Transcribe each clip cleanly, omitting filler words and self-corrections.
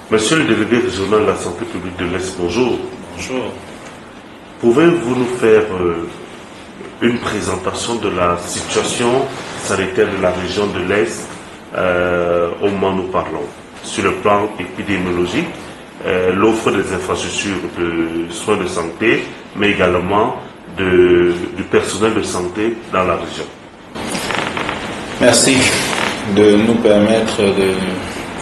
Monsieur le délégué régional de la santé publique de l'Est, bonjour. Bonjour. Pouvez-vous nous faire une présentation de la situation sanitaire de la région de l'Est au moment où nous parlons, sur le plan épidémiologique, l'offre des infrastructures de soins de santé, mais également du personnel de santé dans la région? Merci de nous permettre de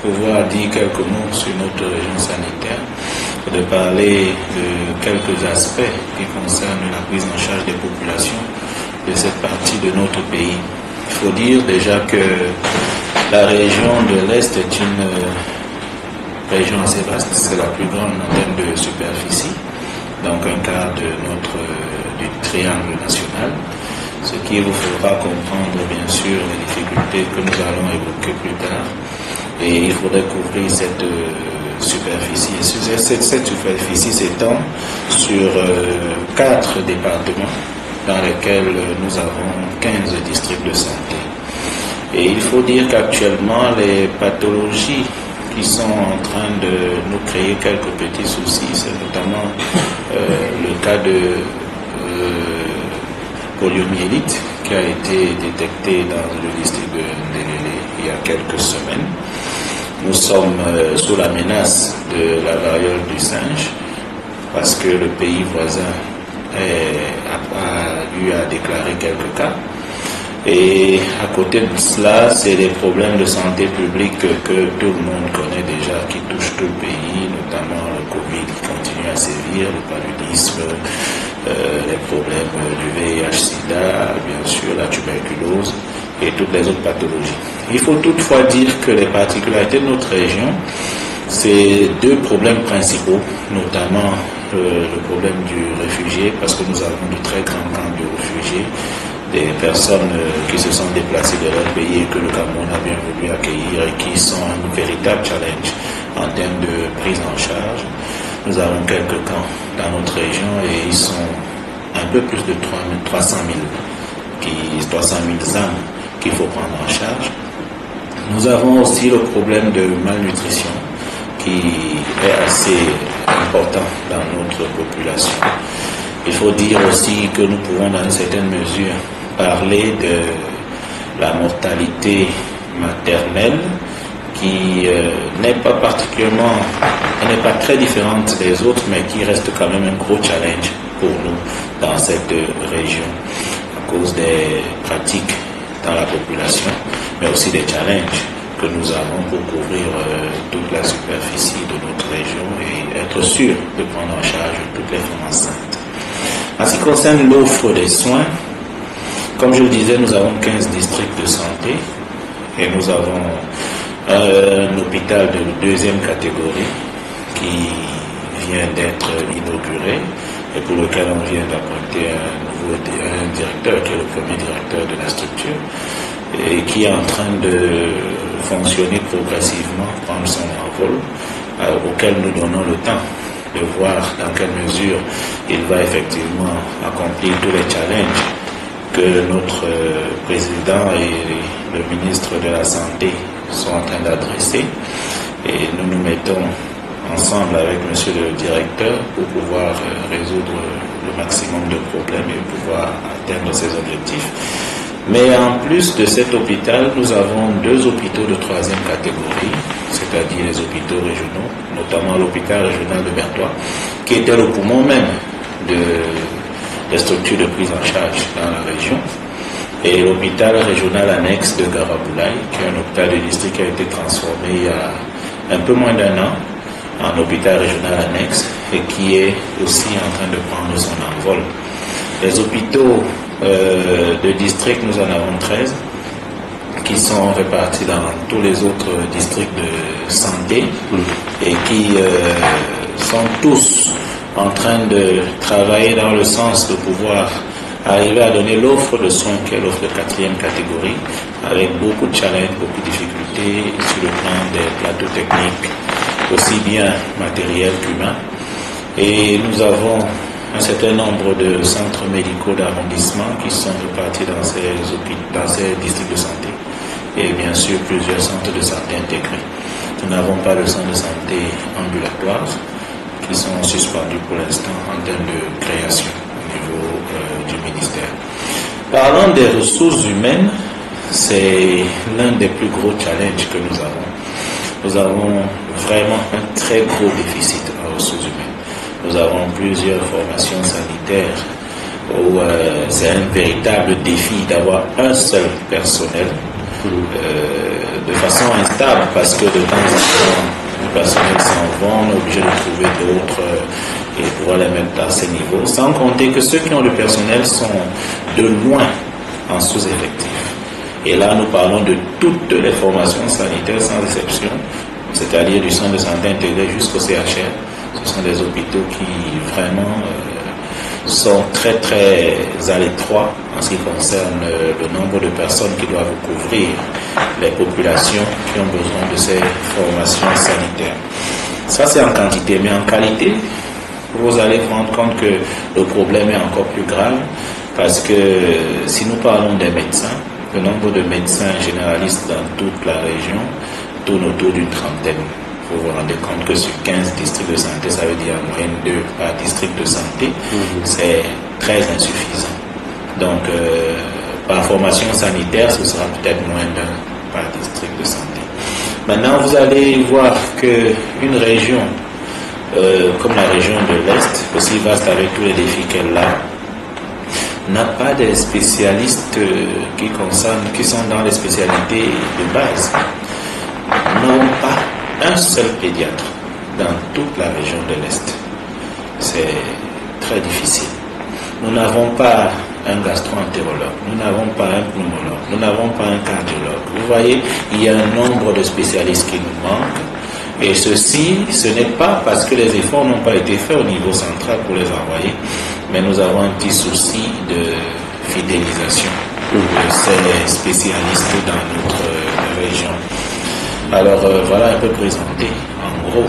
pouvoir dire quelques mots sur notre région sanitaire, de parler de quelques aspects qui concernent la prise en charge des populations de cette partie de notre pays. Il faut dire déjà que la région de l'Est est une région assez vaste, c'est la plus grande en termes de superficie, donc un quart de du triangle national, ce qui vous fera comprendre bien sûr les difficultés que nous allons évoquer plus tard. Et il faudrait couvrir cette superficie. Cette superficie s'étend sur 4 départements dans lesquels nous avons 15 districts de santé. Et il faut dire qu'actuellement, les pathologies qui sont en train de nous créer quelques petits soucis, c'est notamment le cas de poliomyélite qui a été détecté dans le district de Ndélélé il y a quelques semaines. Nous sommes sous la menace de la variole du singe parce que le pays voisin a eu à déclarer quelques cas. Et à côté de cela, c'est des problèmes de santé publique que tout le monde connaît déjà, qui touchent tout le pays, notamment le Covid qui continue à sévir, le paludisme, les problèmes du VIH-Sida, bien sûr, la tuberculose et toutes les autres pathologies. Il faut toutefois dire que les particularités de notre région, c'est 2 problèmes principaux, notamment le problème du réfugié, parce que nous avons de très grands camps de réfugiés, des personnes qui se sont déplacées de leur pays et que le Cameroun a bien voulu accueillir et qui sont un véritable challenge en termes de prise en charge. Nous avons quelques camps dans notre région et ils sont un peu plus de 300 000 âmes qu'il faut prendre en charge. Nous avons aussi le problème de malnutrition qui est assez important dans notre population. Il faut dire aussi que nous pouvons dans une certaine mesure parler de la mortalité maternelle qui n'est pas particulièrement, n'est pas très différente des autres, mais qui reste quand même un gros challenge pour nous dans cette région à cause des pratiques dans la population, mais aussi des challenges que nous avons pour couvrir toute la superficie de notre région et être sûr de prendre en charge toutes les femmes enceintes. En ce qui concerne l'offre des soins, comme je le disais, nous avons 15 districts de santé et nous avons un hôpital de 2e catégorie qui vient d'être inauguré et pour lequel on vient d'appointer un directeur qui est le premier directeur de la structure et qui est en train de fonctionner progressivement, prendre son envol, auquel nous donnons le temps de voir dans quelle mesure il va effectivement accomplir tous les challenges que notre président et le ministre de la Santé sont en train d'adresser. Et nous nous mettons ensemble avec monsieur le directeur pour pouvoir résoudre le maximum de problèmes et pouvoir atteindre ces objectifs. Mais en plus de cet hôpital, nous avons 2 hôpitaux de 3e catégorie, c'est-à-dire les hôpitaux régionaux, notamment l'hôpital régional de Bertois, qui était le poumon même des structures de prise en charge dans la région, et l'hôpital régional annexe de Garaboulaye, qui est un hôpital de district qui a été transformé il y a un peu moins d'1 an en hôpital régional annexe et qui est aussi en train de prendre son envol. Les hôpitaux de district, nous en avons 13 qui sont répartis dans tous les autres districts de santé et qui sont tous en train de travailler dans le sens de pouvoir arriver à donner l'offre de soins qui est l'offre de 4e catégorie avec beaucoup de challenges, beaucoup de difficultés sur le plan des plateaux techniques, aussi bien matériels qu'humains. Et nous avons un certain nombre de centres médicaux d'arrondissement qui sont répartis dans ces districts de santé et bien sûr plusieurs centres de santé intégrés. Nous n'avons pas de centre de santé ambulatoire qui sont suspendus pour l'instant en termes de création au niveau du ministère. Parlant des ressources humaines, c'est l'un des plus gros challenges que nous avons. Nous avons vraiment un très gros déficit en ressources humaines. Nous avons plusieurs formations sanitaires où c'est un véritable défi d'avoir un seul personnel de façon instable, parce que de temps en temps, le personnel s'en va, on est obligé de trouver d'autres et pouvoir les mettre à ces niveaux. Sans compter que ceux qui ont le personnel sont de loin en sous-effectif. Et là, nous parlons de toutes les formations sanitaires sans exception, c'est-à-dire du centre de santé intégré jusqu'au CHR. Ce sont des hôpitaux qui vraiment sont très très à l'étroit en ce qui concerne le nombre de personnes qui doivent couvrir les populations qui ont besoin de ces formations sanitaires. Ça, c'est en quantité, mais en qualité, vous allez vous rendre compte que le problème est encore plus grave, parce que si nous parlons des médecins, le nombre de médecins généralistes dans toute la région tourne autour d'une trentaine. Vous vous rendez compte que sur 15 districts de santé, ça veut dire en moyenne 2 par district de santé, c'est très insuffisant. Donc, par formation sanitaire, ce sera peut-être moins d'un par district de santé. Maintenant, vous allez voir qu'une région comme la région de l'Est, aussi vaste avec tous les défis qu'elle a, n'a pas des spécialistes qui sont dans les spécialités de base. Nous n'avons pas un seul pédiatre dans toute la région de l'Est. C'est très difficile. Nous n'avons pas un gastro-entérologue, nous n'avons pas un pneumologue, nous n'avons pas un cardiologue. Vous voyez, il y a un nombre de spécialistes qui nous manquent. Et ceci, ce n'est pas parce que les efforts n'ont pas été faits au niveau central pour les envoyer, mais nous avons un petit souci de fidélisation de ces spécialistes dans notre région. Alors voilà un peu présenté, en gros,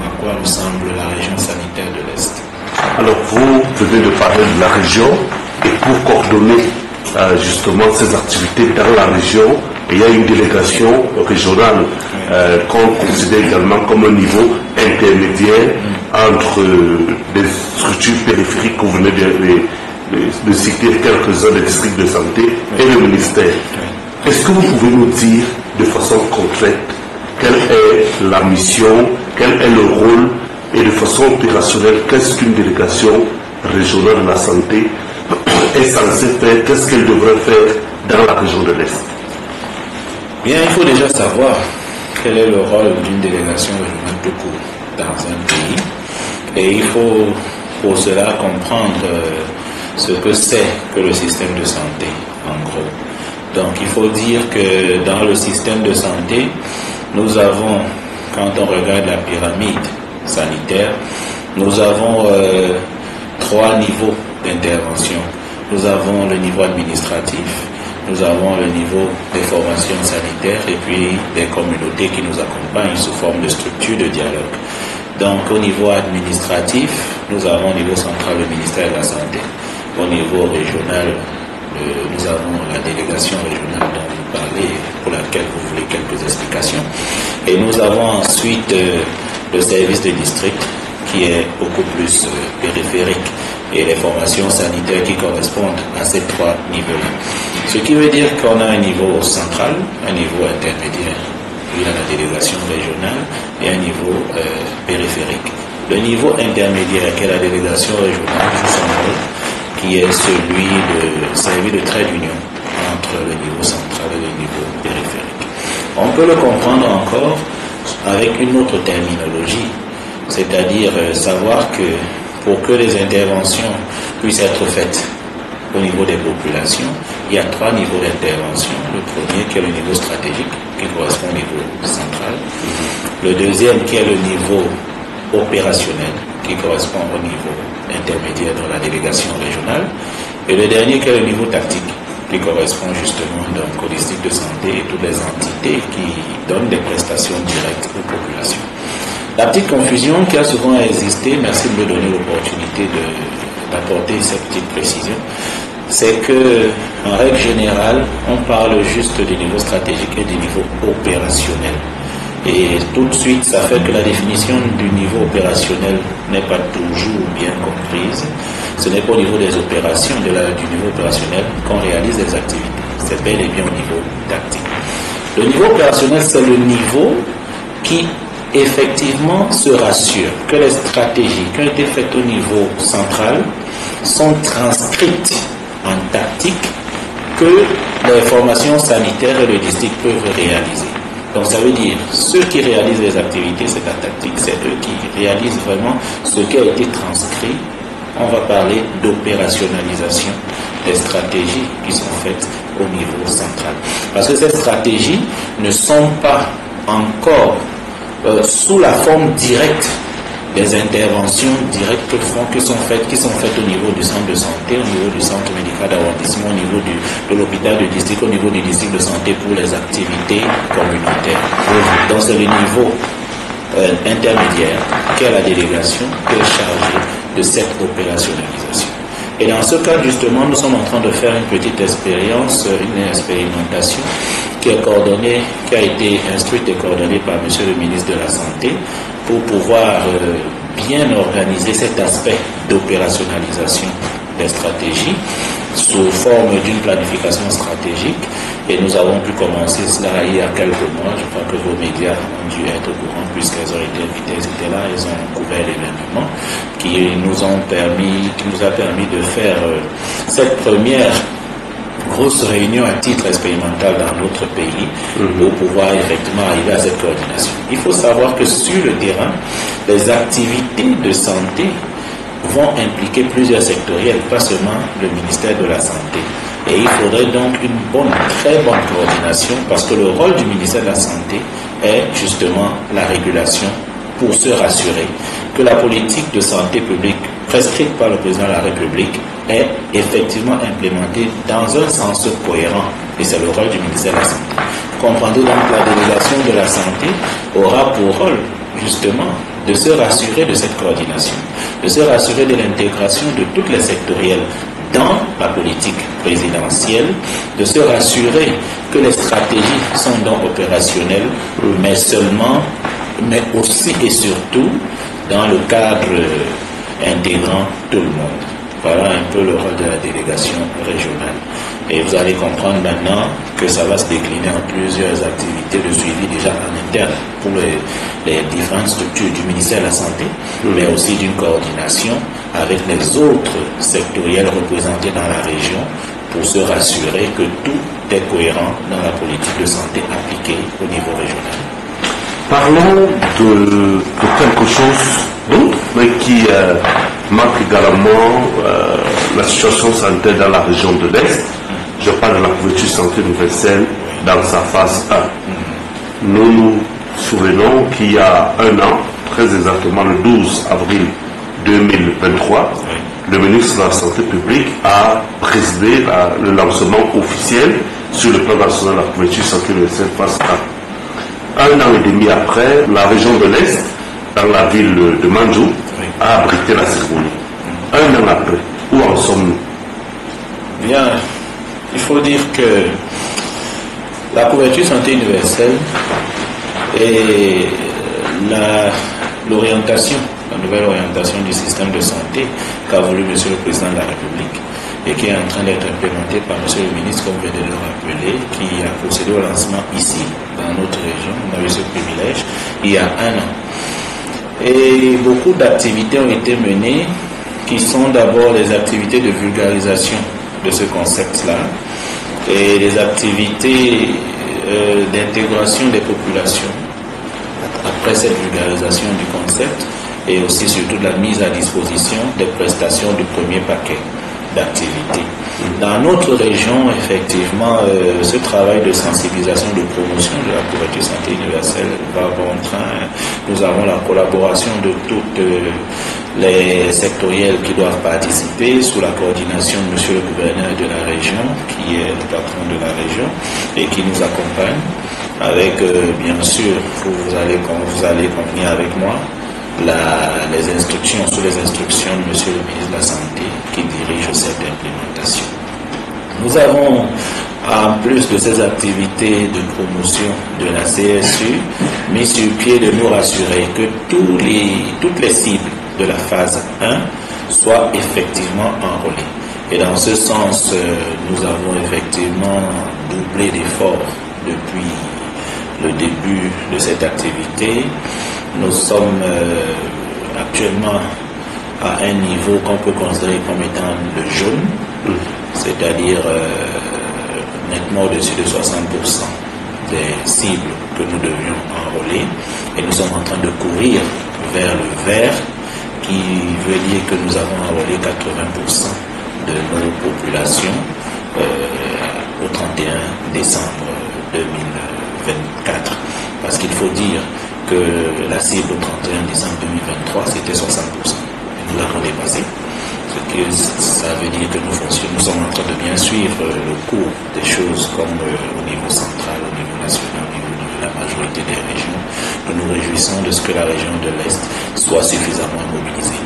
à quoi ressemble la région sanitaire de l'Est. Alors vous venez de parler de la région, et pour coordonner justement ces activités dans la région, il y a une délégation régionale qu'on considère également comme un niveau intermédiaire entre les structures périphériques que vous venez de citer, quelques-uns des districts de santé et le ministère. Est-ce que vous pouvez nous dire de façon concrète quelle est la mission, quel est le rôle et de façon opérationnelle, qu'est-ce qu'une délégation régionale de la santé est censée faire, qu'est-ce qu'elle devrait faire dans la région de l'Est? Bien, il faut déjà savoir quel est le rôle d'une délégation régionale tout court dans un pays. Et il faut pour cela comprendre ce que c'est que le système de santé, en gros. Donc il faut dire que dans le système de santé, nous avons, quand on regarde la pyramide sanitaire, nous avons 3 niveaux d'intervention. Nous avons le niveau administratif, nous avons le niveau des formations sanitaires et puis des communautés qui nous accompagnent sous forme de structures de dialogue. Donc au niveau administratif, nous avons au niveau central le ministère de la Santé. Au niveau régional, nous avons la délégation régionale dont vous parlez, pour laquelle vous voulez quelques explications. Et nous avons ensuite le service de district qui est beaucoup plus périphérique, et les formations sanitaires qui correspondent à ces 3 niveaux-là. Ce qui veut dire qu'on a un niveau central, un niveau intermédiaire, il y a la délégation régionale, et un niveau périphérique. Le niveau intermédiaire, qui est la délégation régionale, joue son rôle, qui est celui de servir de trait d'union entre le niveau central et le niveau périphérique. On peut le comprendre encore avec une autre terminologie, c'est-à-dire savoir que pour que les interventions puissent être faites au niveau des populations, il y a 3 niveaux d'intervention. Le premier qui est le niveau stratégique, qui correspond au niveau central. Le deuxième qui est le niveau opérationnel, qui correspond au niveau intermédiaire dans la délégation régionale. Et le dernier qui est le niveau tactique, qui correspond justement donc au district de santé et toutes les entités qui donnent des prestations directes aux populations. La petite confusion qui a souvent existé, merci de me donner l'opportunité d'apporter cette petite précision, c'est que, en règle générale, on parle juste du niveau stratégique et du niveau opérationnel. Et tout de suite, ça fait que la définition du niveau opérationnel n'est pas toujours bien comprise. Ce n'est pas au niveau des opérations, du niveau opérationnel qu'on réalise les activités. C'est bel et bien au niveau tactique. Le niveau opérationnel, c'est le niveau qui effectivement se rassure que les stratégies qui ont été faites au niveau central sont transcrites en tactique que les formations sanitaires et logistiques peuvent réaliser. Donc ça veut dire, ceux qui réalisent les activités, c'est la tactique, c'est eux qui réalisent vraiment ce qui a été transcrit. On va parler d'opérationnalisation des stratégies qui sont faites au niveau central. Parce que ces stratégies ne sont pas encore sous la forme directe des interventions directes qui sont faites au niveau du centre de santé, au niveau du centre médical d'arrondissement, au niveau de l'hôpital de district, au niveau du district de santé pour les activités communautaires. Donc c'est le niveau intermédiaire qui est la délégation qui est chargée de cette opérationnalisation. Et dans ce cas, justement, nous sommes en train de faire une petite expérience, une expérimentation qui est coordonnée, qui a été instruite et coordonnée par M. le ministre de la Santé pour pouvoir bien organiser cet aspect d'opérationnalisation des stratégies sous forme d'une planification stratégique. Et nous avons pu commencer cela il y a quelques mois. Je crois que vos médias ont dû être au courant puisqu'elles ont été invitées, elles étaient là, elles ont couvert l'événement qui nous a permis de faire cette première grosse réunion à titre expérimental dans notre pays pour pouvoir effectivement arriver à cette coordination. Il faut savoir que sur le terrain, les activités de santé vont impliquer plusieurs sectoriels, pas seulement le ministère de la Santé. Et il faudrait donc une très bonne coordination parce que le rôle du ministère de la Santé est justement la régulation pour se rassurer que la politique de santé publique prescrite par le président de la République est effectivement implémentée dans un sens cohérent. Et c'est le rôle du ministère de la Santé. Vous comprendrez donc la délégation de la santé aura pour rôle justement de se rassurer de cette coordination, de se rassurer de l'intégration de toutes les sectorielles dans la politique présidentielle, de se rassurer que les stratégies sont donc opérationnelles, mais aussi et surtout dans le cadre intégrant tout le monde. Voilà un peu le rôle de la délégation régionale. Et vous allez comprendre maintenant que ça va se décliner en plusieurs activités de suivi déjà en interne pour les différentes structures du ministère de la Santé, mais aussi d'une coordination avec les autres sectoriels représentés dans la région pour se rassurer que tout est cohérent dans la politique de santé appliquée au niveau régional. Parlons de quelque chose d'autre, mais qui marque également la situation sanitaire dans la région de l'Est. Je parle de la couverture santé universelle dans sa phase 1. Nous nous souvenons qu'il y a un an, très exactement le 12 avril 2023, le ministre de la Santé publique a présidé le lancement officiel sur le plan national de la couverture santé universelle phase 1. Un an et demi après, la région de l'Est, dans la ville de Manjou, a abrité la cérémonie. Un an après, où en sommes-nous? Bien, il faut dire que la couverture santé universelle et l'orientation, la nouvelle orientation du système de santé qu'a voulu M. le Président de la République et qui est en train d'être implémentée par M. le ministre, comme vous venez de le rappeler, qui a procédé au lancement ici, dans notre région. On a eu ce privilège il y a un an. Et beaucoup d'activités ont été menées qui sont d'abord les activités de vulgarisation de ce concept-là et les activités d'intégration des populations après cette vulgarisation du concept et aussi surtout de la mise à disposition des prestations du premier paquet d'activités. Dans notre région, effectivement, ce travail de sensibilisation, de promotion de la couverture santé universelle va bon train. Nous avons la collaboration de toutes les sectoriels qui doivent participer sous la coordination de M. le gouverneur de la région, qui est le patron de la région et qui nous accompagne avec, bien sûr, vous allez convenir avec moi, les instructions, sous les instructions de M. le ministre de la Santé qui dirige cette implémentation. Nous avons, en plus de ces activités de promotion de la CSU, mis sur pied de nous rassurer que toutes les cibles de la phase 1 soient effectivement enrôlées. Et dans ce sens, nous avons effectivement doublé d'efforts depuis le début de cette activité. Nous sommes actuellement à un niveau qu'on peut considérer comme étant le jaune, c'est-à-dire nettement au-dessus de 60% des cibles que nous devions enrôler. Et nous sommes en train de courir vers le vert, qui veut dire que nous avons enrôlé 80% de nos populations au 31 décembre 2024. Parce qu'il faut dire que la cible au 31 décembre 2023, c'était 60%. Et nous l'avons dépassé. Ce que ça veut dire que nous sommes en train de bien suivre le cours des choses comme au niveau central, au niveau national, au niveau de la majorité des régions. Nous nous réjouissons de ce que la région de l'Est soit suffisamment mobilisée.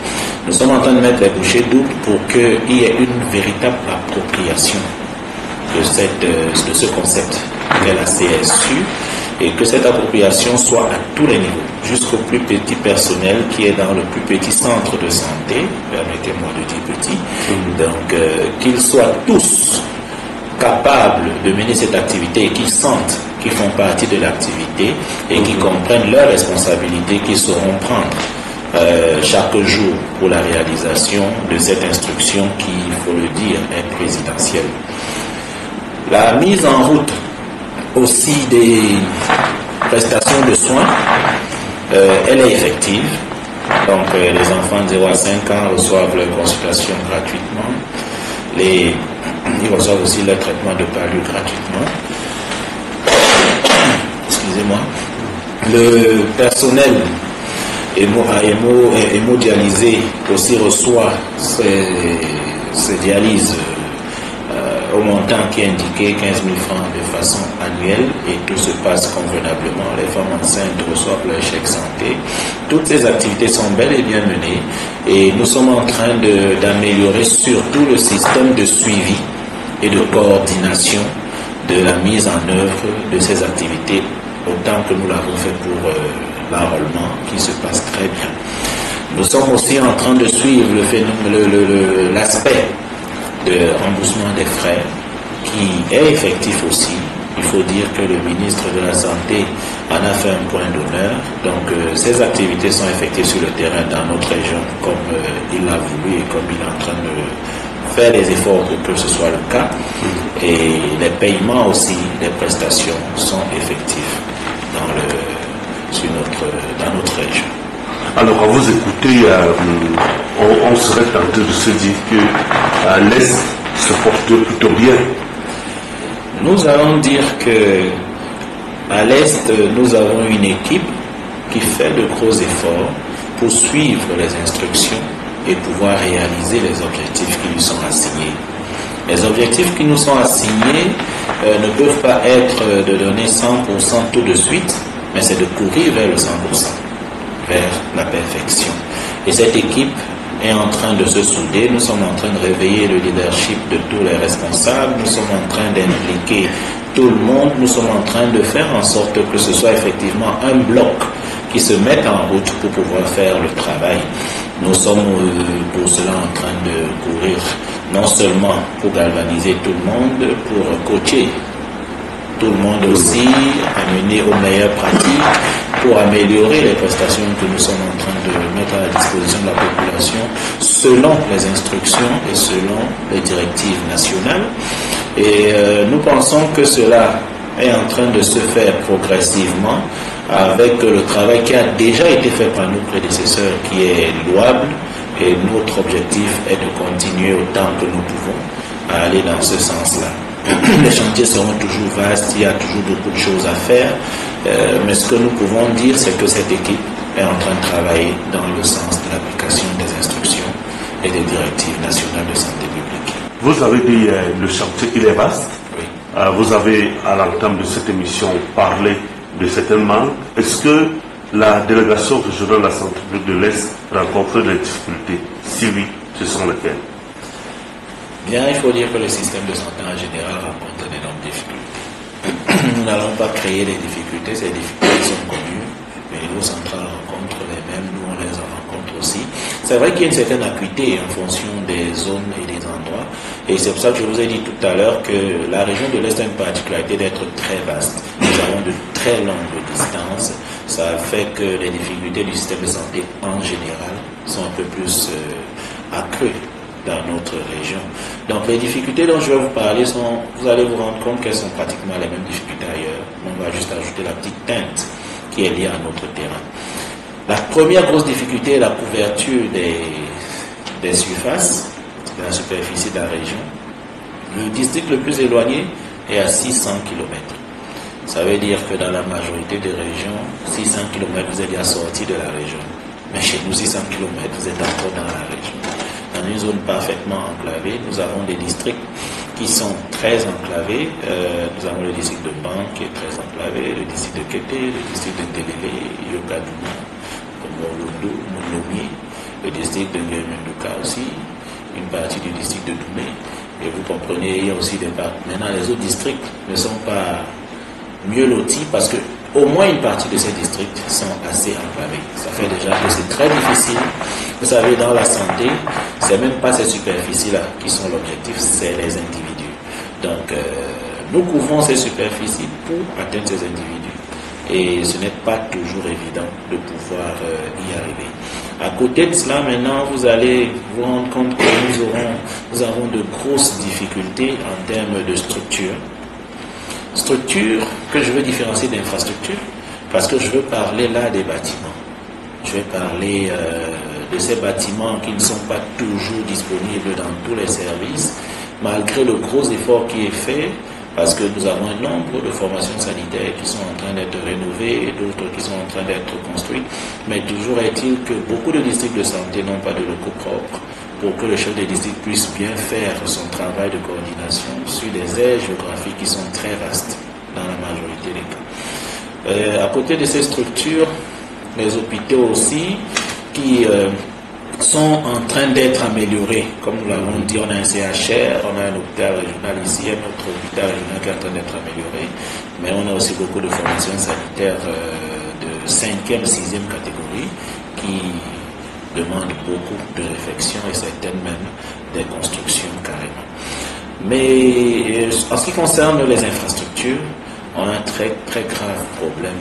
Nous sommes en train de mettre les bouchées doubles pour qu'il y ait une véritable appropriation de ce concept qu'est la CSU, et que cette appropriation soit à tous les niveaux, jusqu'au plus petit personnel qui est dans le plus petit centre de santé, permettez-moi de dire petit, donc qu'ils soient tous capables de mener cette activité et qu'ils sentent qu'ils font partie de l'activité et qu'ils comprennent leurs responsabilités qu'ils sauront prendre chaque jour pour la réalisation de cette instruction qui, il faut le dire, est présidentielle. La mise en route aussi des prestations de soins, elle est effective. Donc les enfants de 0 à 5 ans reçoivent leur consultation gratuitement. Ils reçoivent aussi leur traitement de palu gratuitement. Excusez-moi. Le personnel hémodialysé aussi reçoit ses dialyses au montant qui est indiqué 15 000 francs de façon annuelle, et tout se passe convenablement. Les femmes enceintes reçoivent leur chèque santé. Toutes ces activités sont bel et bien menées, et nous sommes en train d'améliorer surtout le système de suivi et de coordination de la mise en œuvre de ces activités, autant que nous l'avons fait pour l'enrôlement, qui se passe très bien. Nous sommes aussi en train de suivre l'aspect de remboursement des frais, qui est effectif aussi. Il faut dire que le ministre de la Santé en a fait un point d'honneur. Donc ces activités sont effectuées sur le terrain dans notre région comme il l'a voulu et comme il est en train de faire les efforts pour que ce soit le cas. Et les paiements aussi, les prestations sont effectifs dans notre région. Alors, à vous écouter, on serait tenté de se dire que l'Est se porte plutôt bien. Nous allons dire que à l'Est, nous avons une équipe qui fait de gros efforts pour suivre les instructions et pouvoir réaliser les objectifs qui lui sont assignés. Les objectifs qui nous sont assignés ne peuvent pas être de donner 100% tout de suite, mais c'est de courir vers le 100%. Vers la perfection. Et cette équipe est en train de se souder. Nous sommes en train de réveiller le leadership de tous les responsables. Nous sommes en train d'impliquer tout le monde. Nous sommes en train de faire en sorte que ce soit effectivement un bloc qui se mette en route pour pouvoir faire le travail. Nous sommes pour cela en train de courir, non seulement pour galvaniser tout le monde, pour coacher tout le monde aussi, amener aux meilleures pratiques, pour améliorer les prestations que nous sommes en train de mettre à la disposition de la population selon les instructions et selon les directives nationales. Et nous pensons que cela est en train de se faire progressivement avec le travail qui a déjà été fait par nos prédécesseurs, qui est louable, et notre objectif est de continuer autant que nous pouvons à aller dans ce sens-là. Les chantiers seront toujours vastes, il y a toujours beaucoup de choses à faire, mais ce que nous pouvons dire, c'est que cette équipe est en train de travailler dans le sens de l'application des instructions et des directives nationales de santé publique. Vous avez dit le chantier, il est vaste. Oui. Vous avez, à l'entame de cette émission, parlé de certains manques. Est-ce que la délégation régionale de la santé publique de l'Est rencontre des difficultés? Si oui, ce sont lesquelles? Bien, il faut dire que le système de santé en général rencontre d'énormes difficultés. Nous n'allons pas créer des difficultés, ces difficultés sont connues. Le niveau central rencontre les mêmes, nous on les en rencontre aussi. C'est vrai qu'il y a une certaine acuité en fonction des zones et des endroits. Et c'est pour ça que je vous ai dit tout à l'heure que la région de l'Est a une particularité d'être très vaste. Nous avons de très longues distances. Ça fait que les difficultés du système de santé en général sont un peu plus accrues dans notre région. Donc les difficultés dont je vais vous parler vous allez vous rendre compte qu'elles sont pratiquement les mêmes difficultés ailleurs. On va juste ajouter la petite teinte qui est liée à notre terrain. La première grosse difficulté est la couverture des surfaces, de la superficie de la région. Le district le plus éloigné est à 600 km. Ça veut dire que dans la majorité des régions, 600 km, vous êtes déjà sorti de la région. Mais chez nous, 600 km, vous êtes encore dans la région. Dans une zone parfaitement enclavée, nous avons des districts qui sont très enclavés. Nous avons le district de Ban qui est très enclavé, le district de Kété, le district de Télélé, Yokadouma, Monomi, le district de Nguemenduka aussi, une partie du district de Doumé. Et vous comprenez, il y a aussi des parties. Maintenant, les autres districts ne sont pas mieux lotis parce que au moins une partie de ces districts sont assez enclavés. Ça fait déjà que c'est très difficile. Vous savez, dans la santé, c'est même pas ces superficies-là qui sont l'objectif, c'est les individus. Donc, nous couvrons ces superficies pour atteindre ces individus. Et ce n'est pas toujours évident de pouvoir y arriver. À côté de cela, maintenant, vous allez vous rendre compte que nous avons de grosses difficultés en termes de structure. Structure que je veux différencier d'infrastructure, parce que je veux parler là des bâtiments. Je vais parler de ces bâtiments qui ne sont pas toujours disponibles dans tous les services, malgré le gros effort qui est fait, parce que nous avons un nombre de formations sanitaires qui sont en train d'être rénovées et d'autres qui sont en train d'être construites. Mais toujours est-il que beaucoup de districts de santé n'ont pas de locaux propres pour que le chef de district puisse bien faire son travail de coordination sur des aires géographiques qui sont très vastes dans la majorité des cas. À côté de ces structures, les hôpitaux aussi qui sont en train d'être améliorés. Comme nous l'avons dit, on a un CHR, on a un hôpital régional ici, un autre hôpital régional qui est en train d'être amélioré, mais on a aussi beaucoup de formations sanitaires de 5e, 6e catégorie qui demandent beaucoup de réflexion et certaines même des constructions carrément. Mais en ce qui concerne les infrastructures, on a un très très grave problème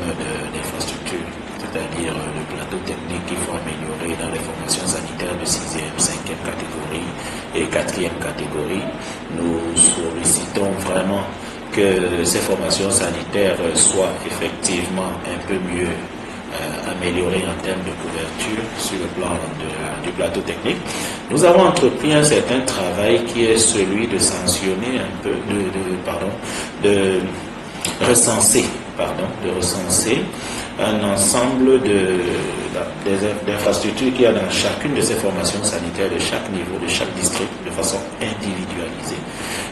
d'infrastructure, c'est-à-dire le plateau technique qu'il faut améliorer dans les formations sanitaires de 6e, 5e catégorie et 4e catégorie. Nous sollicitons vraiment que ces formations sanitaires soient effectivement un peu mieux améliorées en termes de couverture sur le plan du plateau technique. Nous avons entrepris un certain travail qui est celui de sanctionner un peu, de recenser un ensemble d'infrastructures qu'il y a dans chacune de ces formations sanitaires, de chaque niveau, de chaque district, de façon individualisée,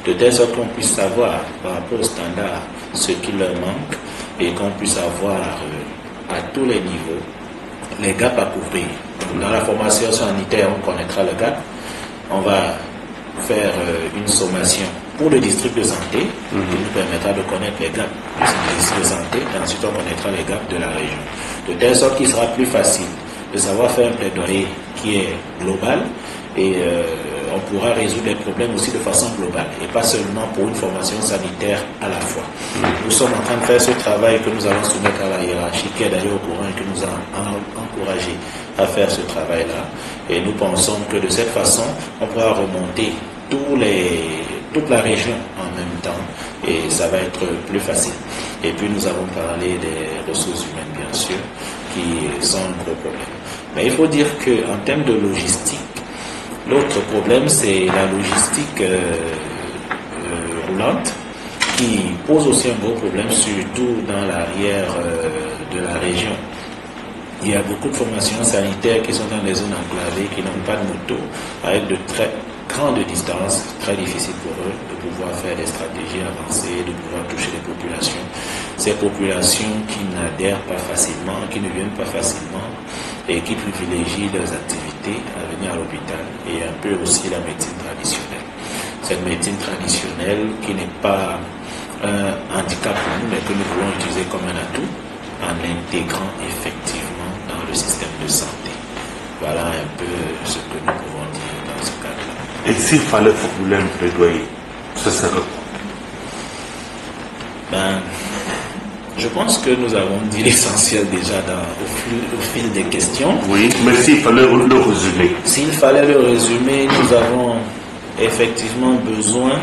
de telle sorte qu'on puisse savoir par rapport aux standards ce qui leur manque et qu'on puisse avoir à tous les niveaux les gaps à couvrir. Dans la formation sanitaire, on connaîtra le gap. On va faire une sommation pour le district de santé, qui nous permettra de connaître les gaps du district de santé, et ensuite on connaîtra les gaps de la région. De telle sorte qu'il sera plus facile de savoir faire un plaidoyer qui est global et on pourra résoudre les problèmes aussi de façon globale et pas seulement pour une formation sanitaire à la fois. Nous sommes en train de faire ce travail que nous allons soumettre à la hiérarchie, qui est d'ailleurs au courant et qui nous a encouragé à faire ce travail-là. Et nous pensons que de cette façon, on pourra remonter toute la région en même temps et ça va être plus facile. Et puis nous avons parlé des ressources humaines, bien sûr, qui sont un gros problème. Mais il faut dire qu'en termes de logistique, l'autre problème, c'est la logistique roulante qui pose aussi un gros problème, surtout dans l'arrière de la région. Il y a beaucoup de formations sanitaires qui sont dans des zones enclavées, qui n'ont pas de moto, avec de très grandes distances, très difficile pour eux de pouvoir faire des stratégies avancées, de pouvoir toucher les populations. Ces populations qui n'adhèrent pas facilement, qui ne viennent pas facilement et qui privilégient leurs activités à venir à l'hôpital et un peu aussi la médecine traditionnelle. cette médecine traditionnelle qui n'est pas un handicap pour nous, mais que nous voulons utiliser comme un atout en l'intégrant effectivement dans le système de santé. Voilà un peu ce que nous pouvons dire dans ce cadre-là. Et s'il fallait formuler un plaidoyer, ce serait quoi? Je pense que nous avons dit l'essentiel déjà au fil des questions. Oui, mais s'il fallait le résumer. S'il fallait le résumer, nous avons effectivement besoin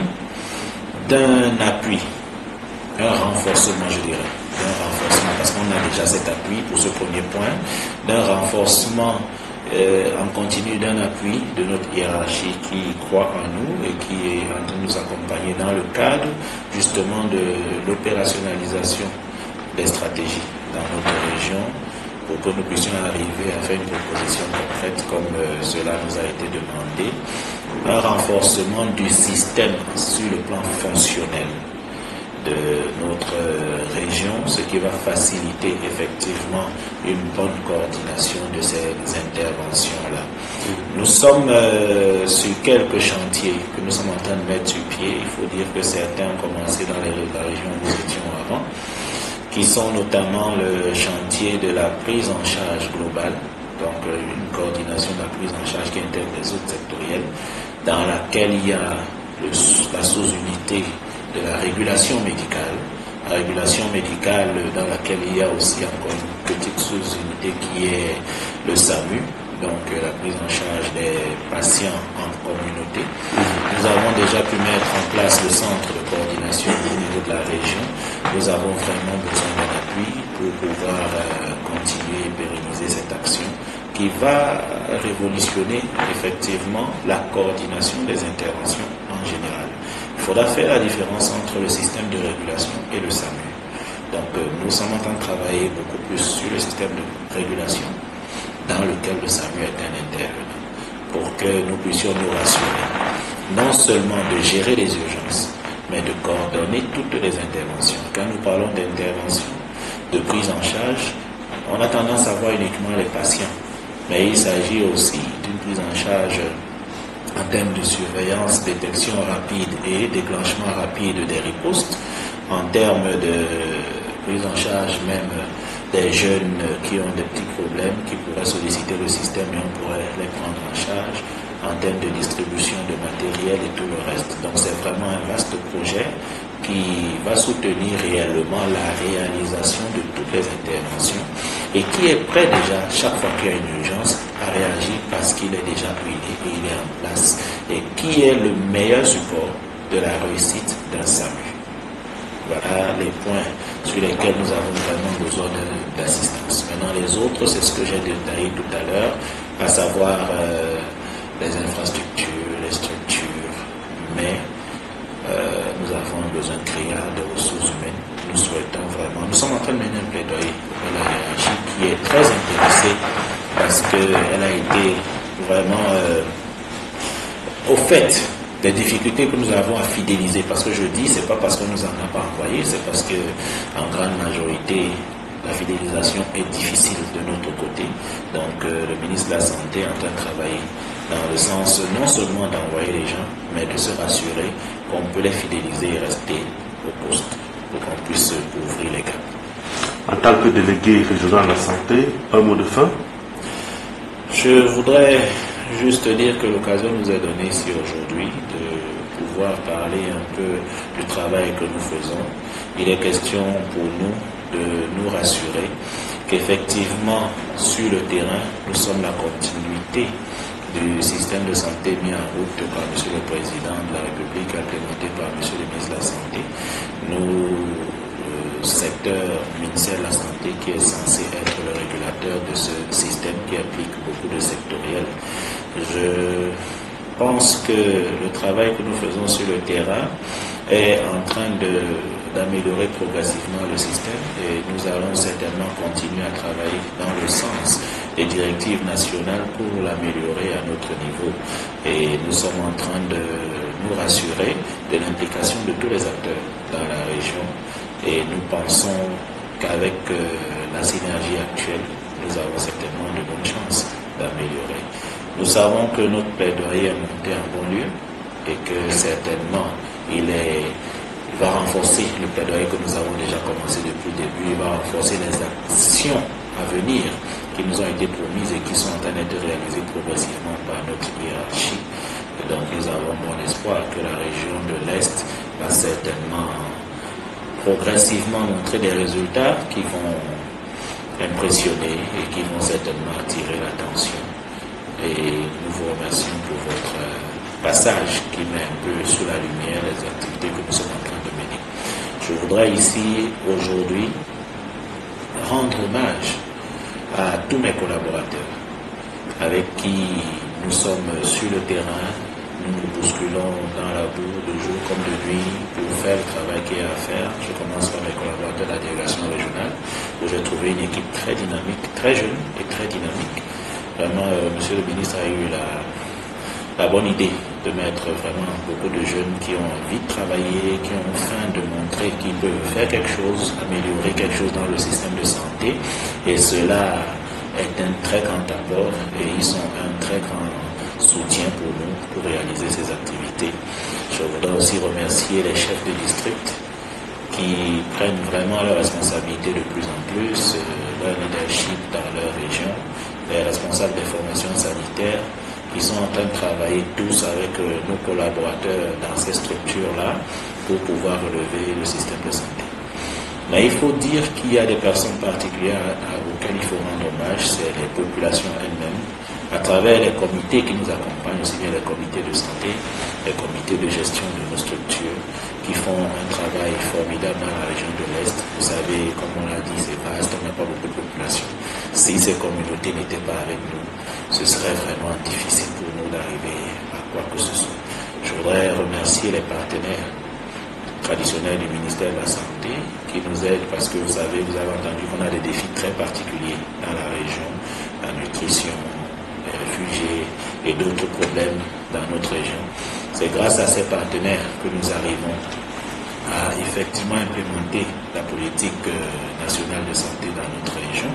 d'un appui, un renforcement, je dirais. D'un renforcement, parce qu'on a déjà cet appui pour ce premier point, d'un renforcement en continu, d'un appui de notre hiérarchie qui croit en nous et qui est en train de nous accompagner dans le cadre justement de l'opérationnalisation des stratégies dans notre région pour que nous puissions arriver à faire une proposition concrète comme cela nous a été demandé. Un renforcement du système sur le plan fonctionnel de notre région, ce qui va faciliter effectivement une bonne coordination de ces interventions-là. Nous sommes sur quelques chantiers que nous sommes en train de mettre sur pied. Il faut dire que certains ont commencé dans la région où nous étions avant, qui sont notamment le chantier de la prise en charge globale, donc une coordination de la prise en charge qui intègre les autres sectoriels, dans laquelle il y a la sous-unité de la régulation médicale. La régulation médicale dans laquelle il y a aussi encore une petite sous-unité qui est le SAMU, donc la prise en charge des patients en communauté. Nous avons déjà pu mettre en place le centre de coordination au niveau de la région. Nous avons vraiment besoin d'un appui pour pouvoir continuer et pérenniser cette action qui va révolutionner effectivement la coordination des interventions en général. Il faudra faire la différence entre le système de régulation et le SAMU. Donc nous sommes en train de travailler beaucoup plus sur le système de régulation dans lequel le SAMU est un intervenant pour que nous puissions nous rassurer non seulement de gérer les urgences, mais de coordonner toutes les interventions. Quand nous parlons d'intervention, de prise en charge, on a tendance à voir uniquement les patients, mais il s'agit aussi d'une prise en charge en termes de surveillance, détection rapide et déclenchement rapide des ripostes, en termes de prise en charge même des jeunes qui ont des petits problèmes, qui pourraient solliciter le système et on pourrait les prendre en charge, en termes de distribution de matériel et tout le reste. Donc c'est vraiment un vaste projet qui va soutenir réellement la réalisation de toutes les interventions et qui est prêt déjà, chaque fois qu'il y a une urgence, à réagir parce qu'il est déjà huilé et il est en place. Et qui est le meilleur support de la réussite d'un SAMU. Voilà les points sur lesquels nous avons vraiment besoin d'assistance. Maintenant les autres, c'est ce que j'ai détaillé tout à l'heure, à savoir les infrastructures, les structures, mais nous avons besoin de créer de ressources humaines. Nous souhaitons vraiment, nous sommes en train de mener un plaidoyer pour la hiérarchie qui est très intéressée parce qu'elle a été vraiment au fait des difficultés que nous avons à fidéliser. Parce que je dis, c'est pas parce qu'on nous en a pas envoyé, c'est parce que en grande majorité, la fidélisation est difficile de notre côté. Donc le ministre de la Santé est en train de travailler dans le sens non seulement d'envoyer les gens, mais de se rassurer qu'on peut les fidéliser et rester au poste pour qu'on puisse ouvrir les gaps. En tant que délégué régional de la santé, un mot de fin? Je voudrais juste dire que l'occasion nous est donnée ici aujourd'hui de pouvoir parler un peu du travail que nous faisons. Il est question pour nous de nous rassurer qu'effectivement, sur le terrain, nous sommes la continuité du système de santé mis en route par M. le Président de la République, implémenté par M. le ministre de la Santé. Nous, le secteur ministère de la Santé, qui est censé être le régulateur de ce système qui implique beaucoup de sectoriels. Je pense que le travail que nous faisons sur le terrain est en train d'améliorer progressivement le système et nous allons certainement continuer à travailler dans le sens des directives nationales pour l'améliorer à notre niveau. Et nous sommes en train de nous rassurer de l'implication de tous les acteurs dans la région et nous pensons qu'avec la synergie actuelle, nous avons certainement de bonnes chances d'améliorer. Nous savons que notre plaidoyer est monté en bon lieu et que certainement il va renforcer le plaidoyer que nous avons déjà commencé depuis le début, il va renforcer les actions à venir qui nous ont été promises et qui sont en train d'être réalisées progressivement par notre hiérarchie. Et donc nous avons bon espoir que la région de l'Est va certainement progressivement montrer des résultats qui vont impressionner et qui vont certainement attirer l'attention. Et nous vous remercions pour votre passage qui met un peu sous la lumière les activités que nous sommes en train de mener. Je voudrais ici, aujourd'hui, rendre hommage à tous mes collaborateurs avec qui nous sommes sur le terrain, nous nous bousculons dans la boue de jour comme de nuit pour faire le travail qu'il y a à faire. Je commence par mes collaborateurs de la délégation régionale où j'ai trouvé une équipe très dynamique, très jeune et très dynamique. Vraiment, monsieur le ministre a eu la bonne idée de mettre vraiment beaucoup de jeunes qui ont envie de travailler, qui ont faim de montrer qu'ils peuvent faire quelque chose, améliorer quelque chose dans le système de santé. Et cela est un très grand apport et ils sont un très grand soutien pour nous pour réaliser ces activités. Je voudrais aussi remercier les chefs de district qui prennent vraiment leurs responsabilités de plus en plus, leur leadership dans leur région, les responsables des formations sanitaires qui sont en train de travailler tous avec nos collaborateurs dans ces structures-là pour pouvoir relever le système de santé. Mais il faut dire qu'il y a des personnes particulières auxquelles il faut rendre hommage, c'est les populations elles-mêmes, à travers les comités qui nous accompagnent, aussi bien les comités de santé, les comités de gestion de nos structures, qui font un travail formidable dans la région de l'Est. Vous savez, comme on l'a dit, c'est vaste, on n'a pas beaucoup de population. Si ces communautés n'étaient pas avec nous, ce serait vraiment difficile pour nous d'arriver à quoi que ce soit. Je voudrais remercier les partenaires traditionnels du ministère de la Santé qui nous aident parce que vous savez, vous avez entendu qu'on a des défis très particuliers dans la région, la nutrition, les réfugiés et d'autres problèmes dans notre région. C'est grâce à ces partenaires que nous arrivons à effectivement implémenter la politique nationale de santé dans notre région.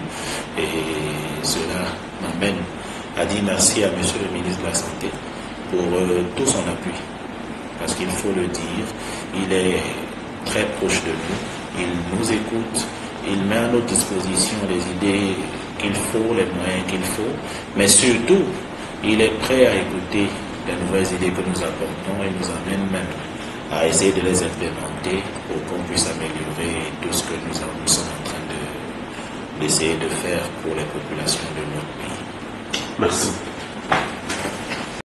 Et cela m'amène à dire merci à monsieur le ministre de la Santé pour tout son appui. Parce qu'il faut le dire, il est très proche de nous, il nous écoute, il met à notre disposition les idées qu'il faut, les moyens qu'il faut, mais surtout, il est prêt à écouter les nouvelles idées que nous apportons et nous amène même à essayer de les implémenter pour qu'on puisse améliorer tout ce que nous sommes en train d'essayer de faire pour les populations de notre pays. Merci.